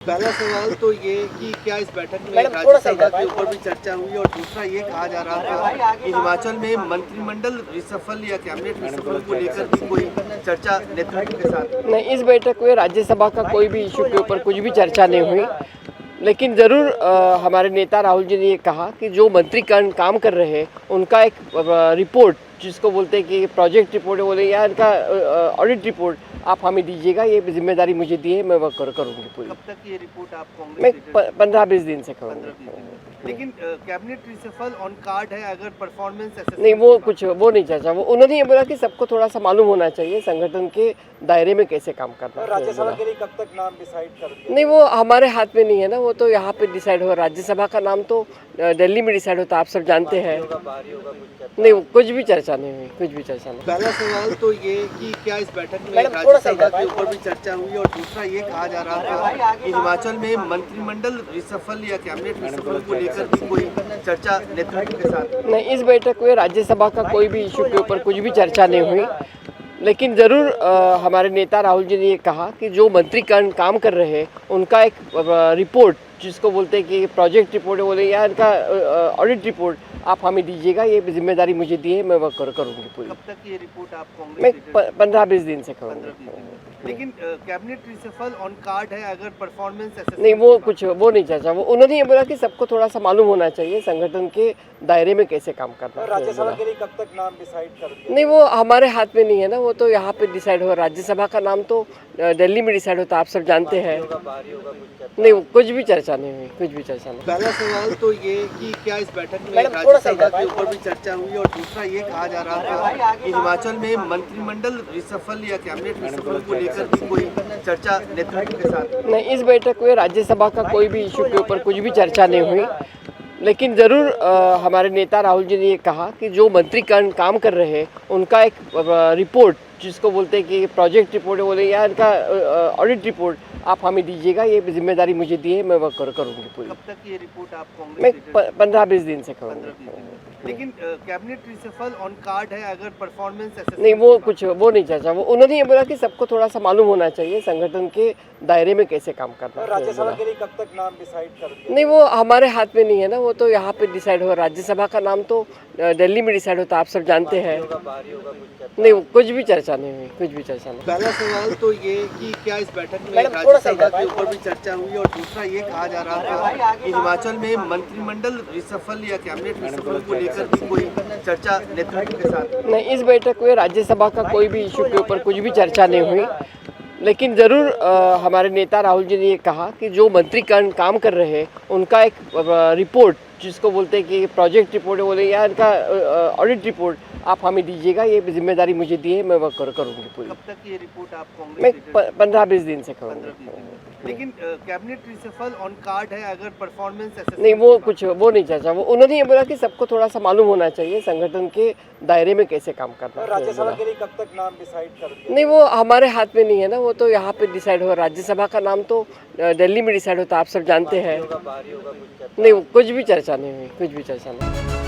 पहला सवाल तो ये कि क्या इस बैठक में राज्यसभा के ऊपर भी चर्चा हुई, और दूसरा ये कहा जा रहा था कि हिमाचल में मंत्रिमंडल रिसफल या कैबिनेट रिसफल को लेकर भी कोई चर्चा नेतृत्व के साथ नहीं, इस बैठक में राज्यसभा का कोई भी इशू के ऊपर कुछ भी चर्चा नहीं हुई। लेकिन ज़रूर हमारे नेता राहुल जी ने ये कहा कि जो मंत्री काम कर रहे हैं उनका एक रिपोर्ट, जिसको बोलते हैं कि प्रोजेक्ट रिपोर्ट बोले या इनका ऑडिट रिपोर्ट आप हमें दीजिएगा, ये जिम्मेदारी मुझे दी है, मैं वो करूँगी पूरी। कब तक ये रिपोर्ट आप मैं कांग्रेस 15-20 दिन से करूँगी। लेकिन कैबिनेट रिसफल ऑन कार्ड है, अगर परफॉर्मेंस नहीं, वो नहीं चर्चा। वो उन्होंने ये बोला कि सबको थोड़ा सा मालूम होना चाहिए संगठन के दायरे में कैसे काम करना है। राज्यसभा के लिए कब तक नाम डिसाइड कर दिया? नहीं, वो हमारे हाथ में नहीं है ना, वो तो यहाँ पे डिसाइड होगा। राज्यसभा का नाम तो दिल्ली में डिसाइड होता है, आप सब जानते हैं। नहीं, कुछ भी चर्चा नहीं हुई, कुछ भी चर्चा नहीं। पहला सवाल तो ये कि क्या इस बैठक में राज्यसभा के ऊपर भी चर्चा हुई, और दूसरा ये कहा जा रहा था कि हिमाचल में मंत्रिमंडल रिसफल या कैबिनेट रिसफल को लेकर भी कोई चर्चा नेतृत्व के साथ। नहीं, इस बैठक में राज्यसभा का कोई भी इशू के ऊपर कुछ भी चर्चा नहीं हुई। लेकिन ज़रूर हमारे नेता राहुल जी ने ये कहा कि जो मंत्री काम कर रहे हैं उनका एक रिपोर्ट, जिसको बोलते हैं कि प्रोजेक्ट रिपोर्ट बोले या इनका ऑडिट रिपोर्ट आप हमें दीजिएगा, ये जिम्मेदारी मुझे दी है, मैं वो करूँगी पूरी। कब तक ये रिपोर्ट आप मैं कांग्रेस 15-20 दिन से करूँगी। लेकिन कैबिनेट रिसफल ऑन कार्ड है, अगर परफॉर्मेंस नहीं, वो नहीं चर्चा। वो उन्होंने ये बोला कि सबको थोड़ा सा मालूम होना चाहिए संगठन के दायरे में कैसे काम करना है। राज्यसभा के लिए कब तक नाम डिसाइड कर दिया? नहीं, वो हमारे हाथ में नहीं है ना, वो तो यहाँ पे डिसाइड होगा। राज्यसभा का नाम तो दिल्ली में डिसाइड होता है, आप सब जानते हैं। नहीं, कुछ भी चर्चा नहीं हुई, कुछ भी चर्चा नहीं। पहला सवाल तो ये कि क्या इस बैठक में राज्यसभा के ऊपर भी चर्चा हुई, और दूसरा ये कहा जा रहा था कि हिमाचल में मंत्रिमंडल रिसफल या कैबिनेट रिसफल को लेकर भी कोई चर्चा नेतृत्व के साथ। नहीं, इस बैठक में राज्यसभा का कोई भी इशू के ऊपर कुछ भी चर्चा नहीं हुई। लेकिन ज़रूर हमारे नेता राहुल जी ने ये कहा कि जो मंत्री काम कर रहे हैं उनका एक रिपोर्ट, जिसको बोलते हैं कि प्रोजेक्ट रिपोर्ट बोले या इनका ऑडिट रिपोर्ट आप हमें दीजिएगा, ये जिम्मेदारी मुझे दी है, मैं वो करूँगी पूरी। कब तक ये रिपोर्ट आप मैं कांग्रेस 15-20 दिन से करूँगी। लेकिन कैबिनेट रिसफल ऑन कार्ड है, अगर परफॉर्मेंस नहीं, वो नहीं चर्चा। वो उन्होंने ये बोला कि सबको थोड़ा सा मालूम होना चाहिए संगठन के दायरे में कैसे काम करना है। राज्यसभा के लिए कब तक नाम डिसाइड कर दिया? नहीं, वो हमारे हाथ में नहीं है ना, वो तो यहाँ पे डिसाइड होगा। राज्यसभा का नाम तो दिल्ली में डिसाइड होता है, आप सब जानते हैं। नहीं, कुछ भी चर्चा नहीं हुई, कुछ भी चर्चा नहीं। पहला सवाल तो ये कि क्या इस बैठक में राज्यसभा के ऊपर भी चर्चा हुई, और दूसरा ये कहा जा रहा था कि हिमाचल में मंत्रिमंडल रिसफल या कैबिनेट रिसफल को लेकर भी कोई चर्चा नेतृत्व के साथ। नहीं, इस बैठक में राज्यसभा का कोई भी इशू के ऊपर कुछ भी चर्चा नहीं हुई। लेकिन ज़रूर हमारे नेता राहुल जी ने ये कहा कि जो मंत्री काम कर रहे हैं उनका एक रिपोर्ट, जिसको बोलते हैं कि प्रोजेक्ट रिपोर्ट बोले या इनका ऑडिट रिपोर्ट आप हमें दीजिएगा, ये जिम्मेदारी मुझे दी है, मैं वो करूँगी पूरी। कब तक ये रिपोर्ट आप मैं कांग्रेस 15-20 दिन से करूँगी। लेकिन कैबिनेट रिसफल ऑन कार्ड है, अगर परफॉर्मेंस नहीं, वो नहीं चर्चा। वो उन्होंने ये बोला कि सबको थोड़ा सा मालूम होना चाहिए संगठन के दायरे में कैसे काम करना है। राज्यसभा के लिए कब तक नाम डिसाइड कर दिया? नहीं, वो हमारे हाथ में नहीं है ना, वो तो यहाँ पे डिसाइड होगा। राज्यसभा का नाम तो दिल्ली में डिसाइड होता है, आप सब जानते हैं। नहीं, कुछ भी चर्चा नहीं हुई, कुछ भी चर्चा नहीं।